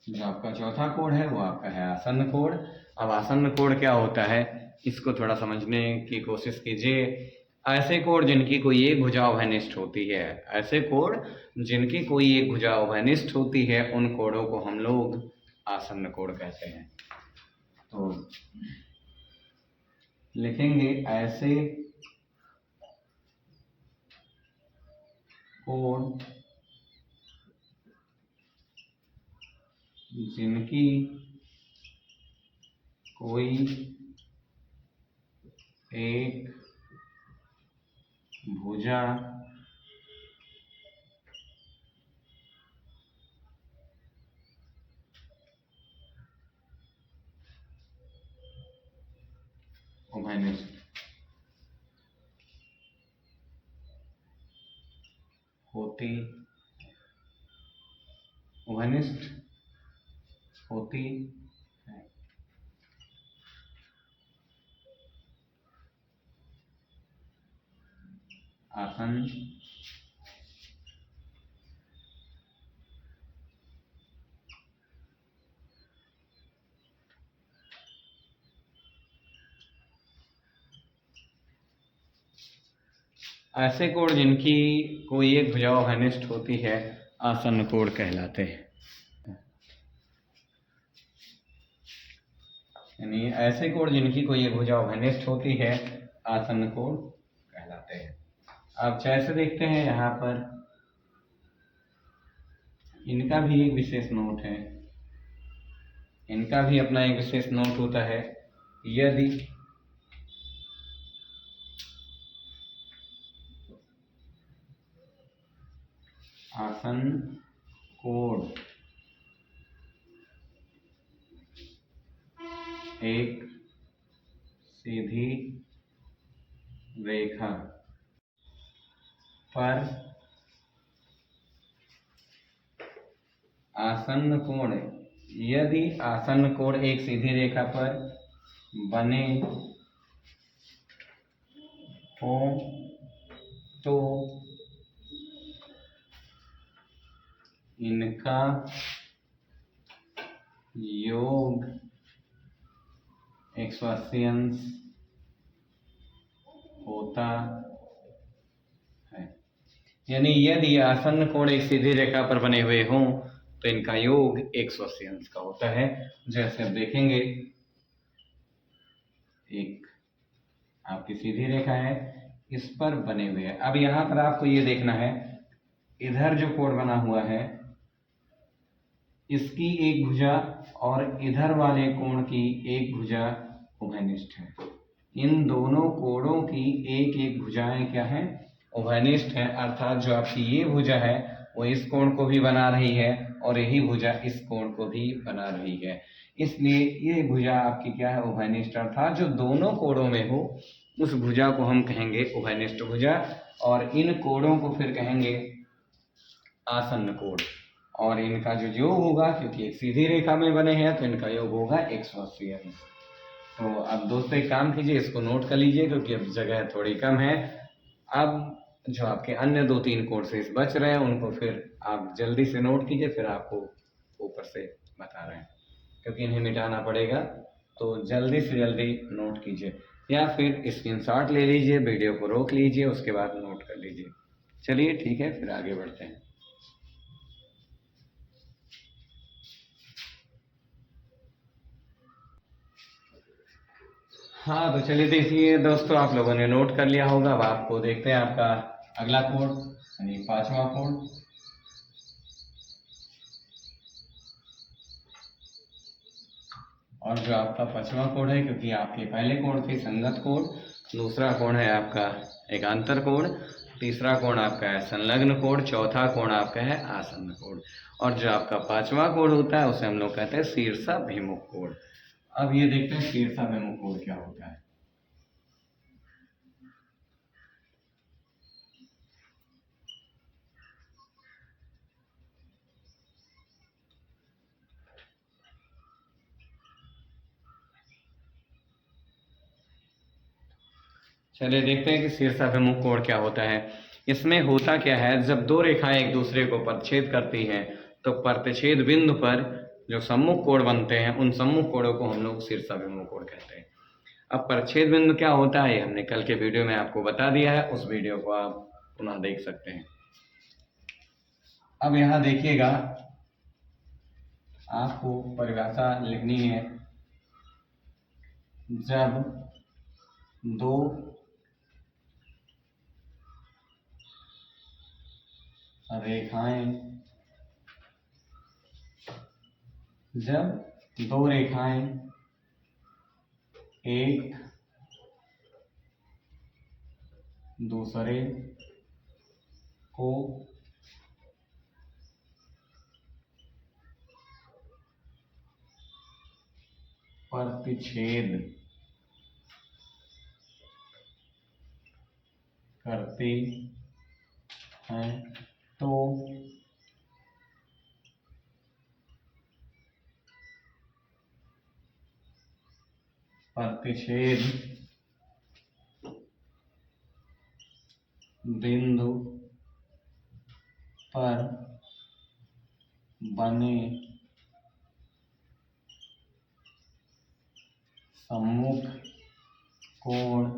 जो आपका चौथा कोण है वो आपका है आसन्न कोण। अब आसन्न कोण क्या होता है इसको थोड़ा समझने की कोशिश कीजिए। ऐसे कोण जिनकी कोई एक भुजा उभयनिष्ठ होती है, ऐसे कोण जिनकी कोई एक भुजा उभयनिष्ठ होती है, उन कोणों को हम लोग आसन्न कोण कहते हैं। तो लिखेंगे ऐसे कोण जिनकी कोई एक भुजा उभयनिष्ठ होती उभयनिष्ठ होती है। आसन्न ऐसे कोण जिनकी कोई एक भुजा उभयनिष्ठ होती है आसन्न कोण कहलाते हैं। यानी ऐसे कोण जिनकी कोई एक भुजा उभयनिष्ठ होती है आसन्न कोण कहलाते हैं। अब जैसे देखते हैं यहाँ पर इनका भी एक विशेष नोट है, इनका भी अपना एक विशेष नोट होता है। यदि आसन्न कोण एक सीधी रेखा पर आसन्न कोण, यदि आसन्न कोण एक सीधी रेखा पर बने हो तो इनका योग 180 अंश होता है। यानी यदि आसन्न कोण एक सीधी रेखा पर बने हुए हों तो इनका योग 180 अंश का होता है। जैसे अब देखेंगे, एक आपकी सीधी रेखा है, इस पर बने हुए हैं। अब यहां पर आपको ये देखना है, इधर जो कोण बना हुआ है इसकी एक भुजा और इधर वाले कोण की एक भुजा उभयनिष्ठ है। इन दोनों कोणों की एक एक भुजाएं क्या है, उभयनिष्ठ है। अर्थात जो आपकी ये भुजा है वो इस कोण को भी बना रही है और यही भुजा इस कोण को भी बना रही है। इसलिए ये भुजा आपकी क्या है, उभयनिष्ठ। अर्थात जो दोनों कोणों में हो उस भुजा को हम कहेंगे उभयनिष्ठ भुजा, और इन कोणों को फिर कहेंगे आसन्न कोण। और इनका जो योग होगा, क्योंकि एक सीधी रेखा में बने हैं तो इनका योग होगा 180 अंश। तो अब दोस्तों एक काम कीजिए, इसको नोट कर लीजिए क्योंकि अब जगह थोड़ी कम है। अब जो आपके अन्य 2-3 कोर्सेज बच रहे हैं उनको फिर आप जल्दी से नोट कीजिए, फिर आपको ऊपर से बता रहे हैं क्योंकि इन्हें मिटाना पड़ेगा। तो जल्दी से जल्दी नोट कीजिए या फिर स्क्रीनशॉट ले लीजिए, वीडियो को रोक लीजिए, उसके बाद नोट कर लीजिए। चलिए ठीक है, फिर आगे बढ़ते हैं। हाँ तो चलिए देखिए दोस्तों, आप लोगों ने नोट कर लिया होगा। अब आपको देखते हैं आपका अगला कोण, यानी 5वां कोण। और जो आपका 5वां कोण है, क्योंकि आपके पहले कोण थे संगत कोण, दूसरा कोण है आपका एकांतर कोण, तीसरा कोण आपका है संलग्न कोण, चौथा कोण आपका है आसन्न कोण, और जो आपका 5वां कोण होता है उसे हम लोग कहते हैं शीर्षाभिमुख कोण। अब ये देखते हैं शीर्षाभिमुख कोण क्या होता है। चलिए देखते हैं कि शीर्षाभिमुख कोण क्या होता है। इसमें होता क्या है, जब दो रेखाएं एक दूसरे को प्रतिच्छेद करती हैं तो प्रतिच्छेद बिंदु पर जो सम्मुख कोण बनते हैं उन सम्मुख कोणों को हम लोग शीर्षाभिमुख कोण कहते हैं। अब परिच्छेद बिंदु क्या होता है, हमने कल के वीडियो में आपको बता दिया है, उस वीडियो को आप पुनः देख सकते हैं। अब यहाँ देखिएगा, आपको परिभाषा लिखनी है। जब दो रेखाएं एक दूसरे को प्रतिच्छेद करती हैं तो प्रतिच्छेद बिंदु पर बने सम्मुख कोण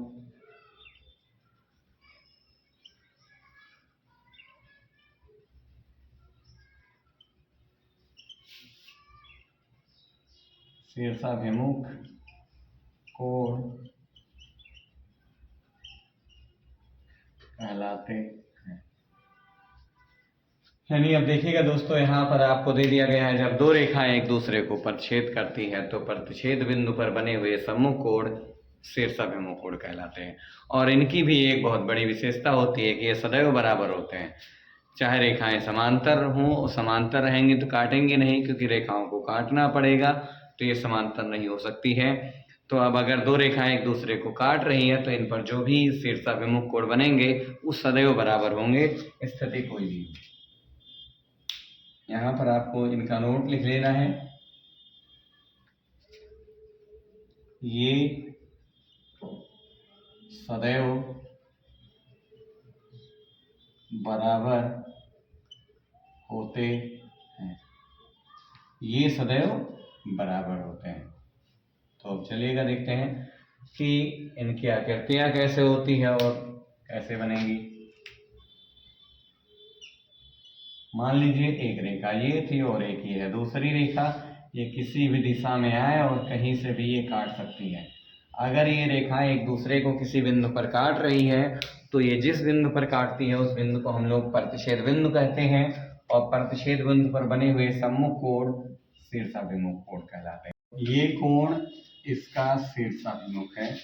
शीर्षाभिमुख कोण कहलाते हैं। यानी अब देखिएगा दोस्तों, यहाँ पर आपको दे दिया गया है, जब दो रेखाएं एक दूसरे को प्रतिच्छेद करती है तो प्रतिच्छेद बिंदु पर बने हुए सम्मुख कोण शीर्षाभिमुख कोण कहलाते हैं। और इनकी भी एक बहुत बड़ी विशेषता होती है कि ये सदैव बराबर होते हैं। चाहे रेखाएं समांतर हों, समांतर रहेंगी तो काटेंगे नहीं, क्योंकि रेखाओं को काटना पड़ेगा, तो ये समांतर नहीं हो सकती है। तो अब अगर दो रेखाएं एक दूसरे को काट रही हैं तो इन पर जो भी शीर्षाभिमुख कोण बनेंगे वो सदैव बराबर होंगे, स्थिति कोई भी हो। यहाँ पर आपको इनका नोट लिख लेना है। ये सदैव बराबर होते हैं, ये सदैव बराबर होते हैं। तो अब चलिएगा देखते हैं कि इनकी आकृतियां कैसे होती है और कैसे बनेंगी। मान लीजिए एक रेखा ये थी और एक ये है दूसरी रेखा, ये किसी भी दिशा में आए और कहीं से भी ये काट सकती है। अगर ये रेखाएं एक दूसरे को किसी बिंदु पर काट रही है तो ये जिस बिंदु पर काटती है उस बिंदु को हम लोग प्रतिच्छेद बिंदु कहते हैं, और प्रतिच्छेद बिंदु पर बने हुए सम्मुख कोण शीर्षाभिमुख कोण कहलाते हैं। ये कोण इसका शीर्षाभिमुख है,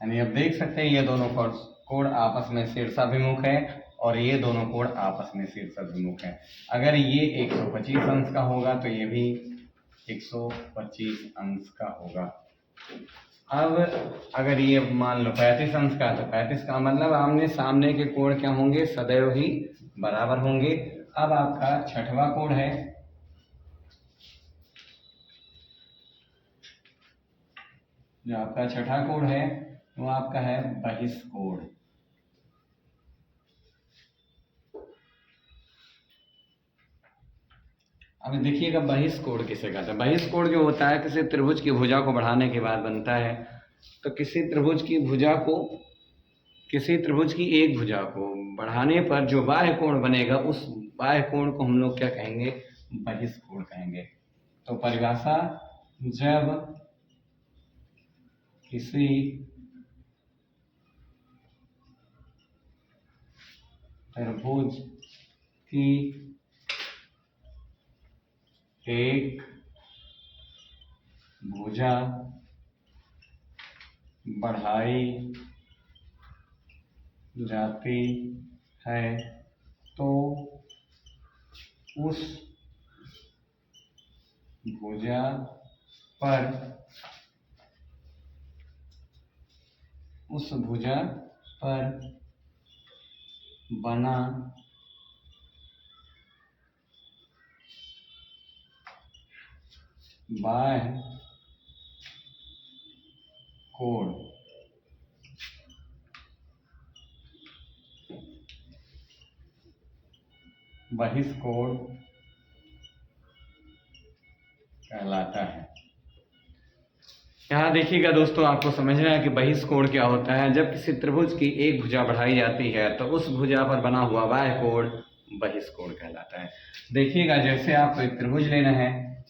यानी अब देख सकते हैं ये दोनों कोण आपस में शीर्षाभिमुख है और ये दोनों कोण आपस में शीर्षाभिमुख है। अगर ये 125 अंश का होगा तो ये भी 125 अंश का होगा। अब अगर ये मान लो 35 अंश का, तो 35 का मतलब आमने सामने के कोण क्या होंगे, सदैव ही बराबर होंगे। अब आपका छठवां कोण है, जो आपका छठा कोण है वो आपका है बहिष्कोण। अब देखिएगा बहिष्कोण किसे कहते हैं। बहिष्कोण जो होता है किसी त्रिभुज की भुजा को बढ़ाने के बाद बनता है। तो किसी त्रिभुज की एक भुजा को बढ़ाने पर जो बाह्य कोण बनेगा उस बाह्य कोण को हम लोग क्या कहेंगे, बहिष्कोण कहेंगे। तो परिभाषा, जब किसी त्रिभुज की एक भुजा बढ़ाई जाती है तो उस भुजा पर बना बाह्य कोण बहिष्कोण कहलाता है। यहाँ देखिएगा दोस्तों, आपको समझना है कि बहिष्कोण क्या होता है। जब किसी त्रिभुज की एक भुजा बढ़ाई जाती है तो उस भुजा पर बना हुआ बाह्य कोण बहिष्कोण कहलाता है। देखिएगा, जैसे आपको एक त्रिभुज लेना है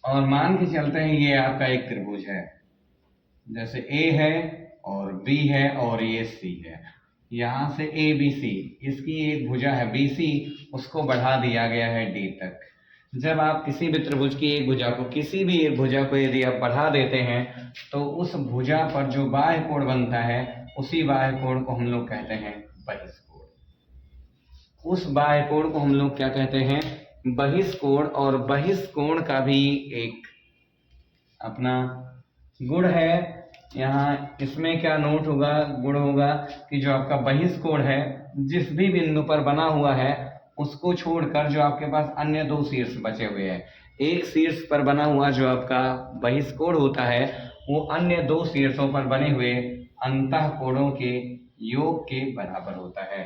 और मान के चलते हैं ये आपका एक त्रिभुज है, जैसे ए है और बी है और ये सी है। यहाँ से ए बी सी, इसकी एक भुजा है बी सी, उसको बढ़ा दिया गया है डी तक। जब आप किसी भी त्रिभुज की एक भुजा को, किसी भी एक भुजा को यदि आप बढ़ा देते हैं तो उस भुजा पर जो बाह्य कोण बनता है उसी बाह्य कोण को हम लोग कहते हैं बहिष्कोण। उस बाह्य कोण को हम लोग क्या कहते हैं? बहिष्कोण। और बहिष्कोण का भी एक अपना गुण है। यहाँ इसमें क्या नोट होगा, गुण होगा कि जो आपका बहिष्कोण है जिस भी बिंदु पर बना हुआ है उसको छोड़कर जो आपके पास अन्य दो शीर्ष बचे हुए हैं, एक शीर्ष पर बना हुआ जो आपका बहिष्कोण होता है वो अन्य दो शीर्षों पर बने हुए अंतःकोणों के योग के बराबर होता है।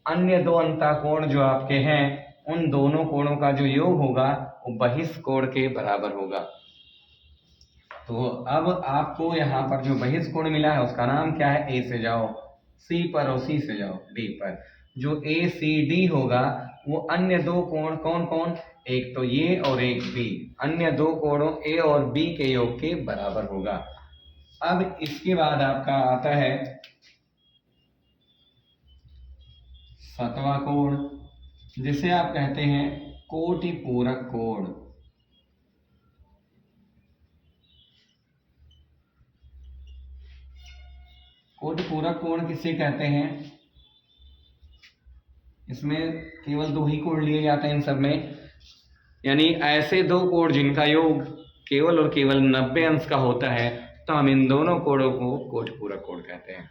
अन्य दो अंतःकोण जो आपके हैं उन दोनों कोणों का जो योग होगा वो बहिष्कोण के बराबर होगा। तो अब आपको यहाँ पर जो बहिष्कोण मिला है उसका नाम क्या है? ए से जाओ सी पर और सी से जाओ डी पर। जो ए सी डी होगा वो अन्य दो कोण कौन कौन? एक तो ये और एक बी, अन्य दो कोणों ए और बी के योग के बराबर होगा। अब इसके बाद आपका आता है सातवां कोण, जिसे आप कहते हैं कोटि पूरक कोण। कोटि पूरक कोण किसे कहते हैं? इसमें केवल दो ही कोण लिए जाते हैं इन सब में, यानी ऐसे दो कोण जिनका योग केवल और केवल 90 अंश का होता है तो हम इन दोनों कोणों को कोटि पूरक कोण कहते हैं।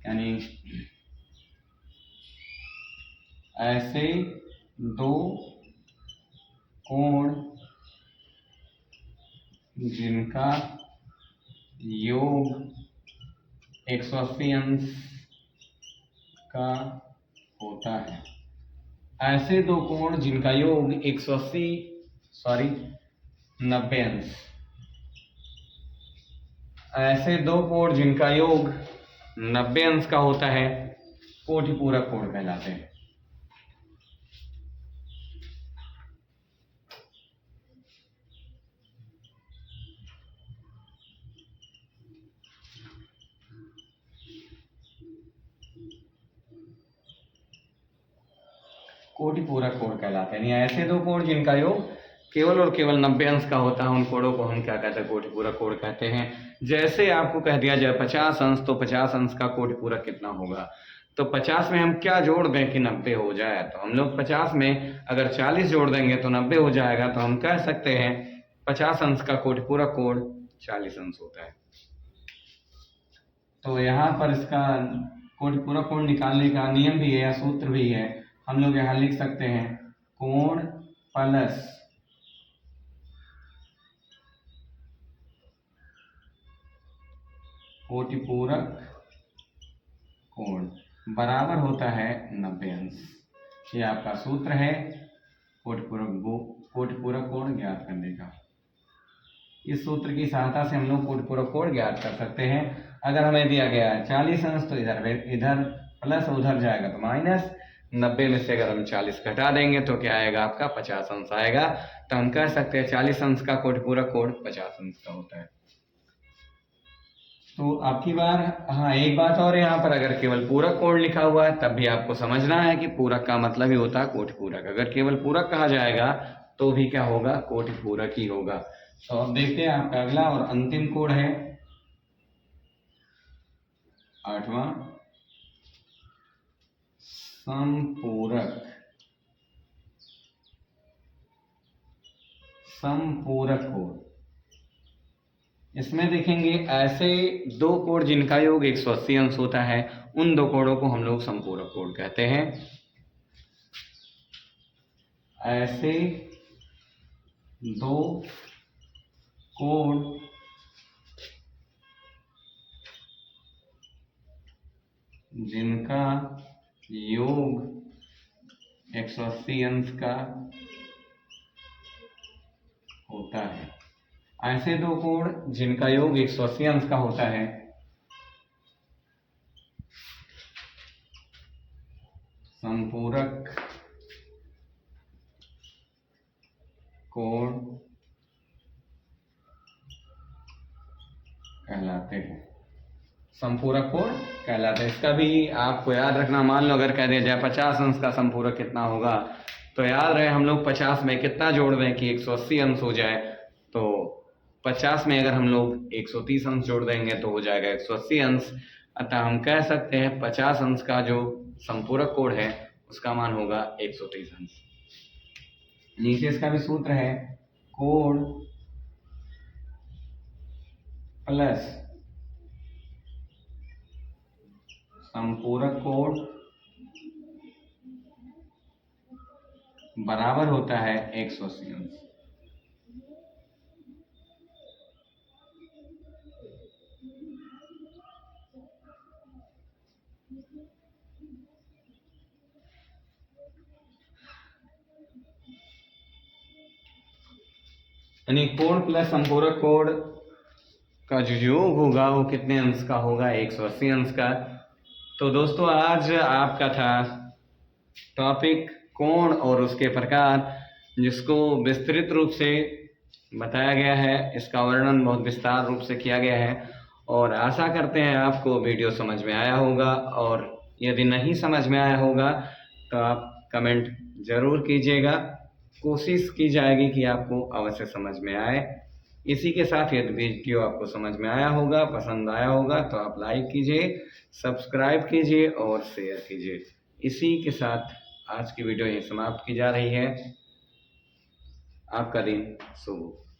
यानी ऐसे दो कोण जिनका योग 180 अंश का होता है, ऐसे दो कोण जिनका योग 90 अंश, ऐसे दो कोण जिनका योग 90 अंश का होता है कोटि पूरक कोण कहलाते हैं। कोटि पूरक कोण कहलाते हैं, यानी ऐसे दो कोण जिनका योग केवल और केवल 90 अंश का होता है उन कोणों को हम क्या कहते हैं? कोटि पूरक कोण कहते हैं। जैसे आपको कह दिया जाए 50 अंश, तो 50 अंश का कोटि पूरक कितना होगा? तो 50 में हम क्या जोड़ दें कि 90 हो जाए? तो हम लोग 50 में अगर 40 जोड़ देंगे तो 90 हो जाएगा। तो हम कह सकते हैं 50 अंश का कोटि पूरक कोण 40 अंश होता है। तो यहाँ पर इसका कोटि पूरक कोण निकालने का नियम भी है या सूत्र भी है। हम लोग यहाँ लिख सकते हैं कोण प्लस कोटि पूरक कोण बराबर होता है 90 अंश। ये आपका सूत्र है कोटि पूरक कोण ज्ञात करने का। इस सूत्र की सहायता से हम लोग कोटि पूरक कोण ज्ञात कर सकते हैं। अगर हमें दिया गया है 40 अंश तो इधर प्लस, उधर जाएगा तो माइनस। 90 में से अगर हम 40 घटा देंगे तो क्या आएगा? आपका 50 अंश आएगा। तो हम कह सकते हैं 40 अंश का कोटि पूरक कोण 50 अंश का होता है। तो आपकी बार, हाँ एक बात और यहाँ पर, अगर केवल पूरक कोण लिखा हुआ है तब भी आपको समझना है कि पूरक का मतलब ही होता है कोटि पूरक। अगर केवल पूरक कहा जाएगा तो भी क्या होगा? कोटि पूरक ही होगा। तो अब देखते हैं आपका अगला और अंतिम कोण है 8वां समपूरक कोण। इसमें देखेंगे ऐसे दो कोण जिनका योग 180 अंश होता है उन दो कोणों को हम लोग समपूरक कोण कहते हैं। ऐसे दो कोण जिनका योग 180 अंश का होता है, ऐसे दो कोण जिनका योग 180 अंश का होता है संपूरक कोण कहलाते हैं। संपूरक कोण कहलाते हैं। इसका भी आपको याद रखना, मान लो अगर कह दिया जाए 50 अंश का संपूरक कितना होगा, तो याद रहे हम लोग 50 में कितना जोड़ दें कि 180 अंश हो जाए। तो 50 में अगर हम लोग 130 अंश जोड़ देंगे तो हो जाएगा 180 अंश। अतः हम कह सकते हैं 50 अंश का जो संपूरक कोण है उसका मान होगा 130 अंश। नीचे इसका भी सूत्र है, कोण प्लस संपूरक कोण बराबर होता है 180 अंश। यानी कोण प्लस संपूरक कोण का जो योग होगा वो कितने अंश का होगा, 180 अंश का। तो दोस्तों आज आपका था टॉपिक कोण और उसके प्रकार, जिसको विस्तृत रूप से बताया गया है। इसका वर्णन बहुत विस्तार रूप से किया गया है और आशा करते हैं आपको वीडियो समझ में आया होगा। और यदि नहीं समझ में आया होगा तो आप कमेंट ज़रूर कीजिएगा, कोशिश की जाएगी कि आपको अवश्य समझ में आए। इसी के साथ यदि वीडियो आपको समझ में आया होगा, पसंद आया होगा तो आप लाइक कीजिए, सब्सक्राइब कीजिए और शेयर कीजिए। इसी के साथ आज की वीडियो यहीं समाप्त की जा रही है। आपका दिन शुभ हो।